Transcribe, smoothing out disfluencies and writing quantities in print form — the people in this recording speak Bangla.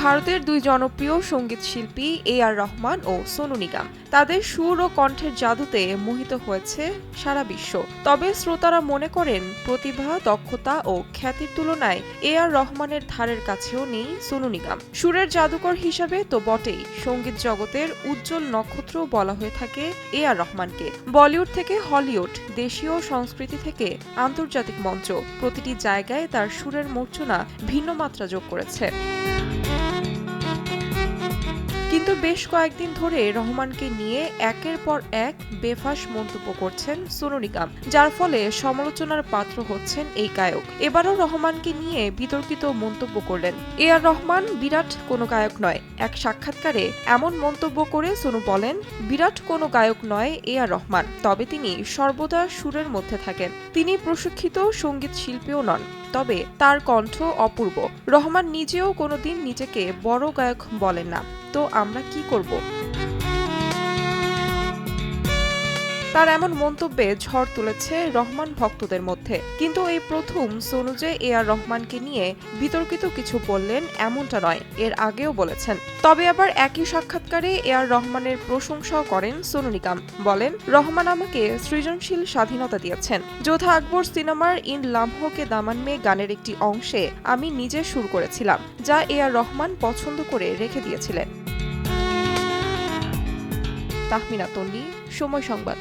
ভারতের দুই জনপ্রিয় সঙ্গীত শিল্পী এ.আর রহমান ও সোনু নিগম। তাদের সুর ও কণ্ঠের জাদুতে মোহিত হয়েছে সারা বিশ্ব। তবে শ্রোতারা মনে করেন প্রতিভা, দক্ষতা ও খ্যাতির তুলনায় এ.আর রহমানের ধারের কাছেও নেই সোনু নিগম। সুরের জাদুকর হিসাবে তো বটেই, সঙ্গীত জগতের উজ্জ্বল নক্ষত্র বলা হয়ে থাকে এ.আর রহমানকে। বলিউড থেকে হলিউড, দেশীয় সংস্কৃতি থেকে আন্তর্জাতিক মঞ্চ, প্রতিটি জায়গায় তার সুরের মূর্ছনা ভিন্ন মাত্রা যোগ করেছে। কিন্তু বেশ কয়েকদিন ধরে রহমানকে নিয়ে একের পর এক বেফাঁস মন্তব্য করছেন সোনু নিগম, যার ফলে সমালোচনার পাত্র হচ্ছেন এই গায়ক। এবারও রহমানকে নিয়ে বিতর্কিত মন্তব্য করলেন। এ.আর রহমান বিরাট কোনো গায়ক নয়। এক সাক্ষাৎকারে এমন মন্তব্য করে সোনু বলেন, বিরাট কোনো গায়ক নয় এ.আর রহমান, তবে তিনি সর্বদা সুরের মধ্যে থাকেন। তিনি প্রশিক্ষিত সঙ্গীত শিল্পীও নন, তবে তার কণ্ঠ অপূর্ব। রহমান নিজেও কোনোদিন নিজেকে বড় গায়ক বলেন না, তো আমরা কি করব? তার এমন মন্তব্যে ঝড় তুলেছে রহমান ভক্তদের মধ্যে। কিন্তু এই প্রথম সোনু যে এ.আর রহমানকে নিয়ে বিতর্কিত কিছু বললেন এমনটা নয়, এর আগেও বলেছেন। তবে আবার একই সাক্ষাৎকারে এ.আর রহমানের প্রশংসাও করেন সোনু নিগম। বলেন, রহমান আমাকে সৃজনশীল স্বাধীনতা দিয়েছেন। যোধা আকবর সিনেমার ইন লাম্হো কে দামান মে গানের একটি অংশে আমি নিজে সুর করেছিলাম, যা এ.আর রহমান পছন্দ করে রেখে দিয়েছিলেন। তাহমিনা তন্নি, সময় সংবাদ।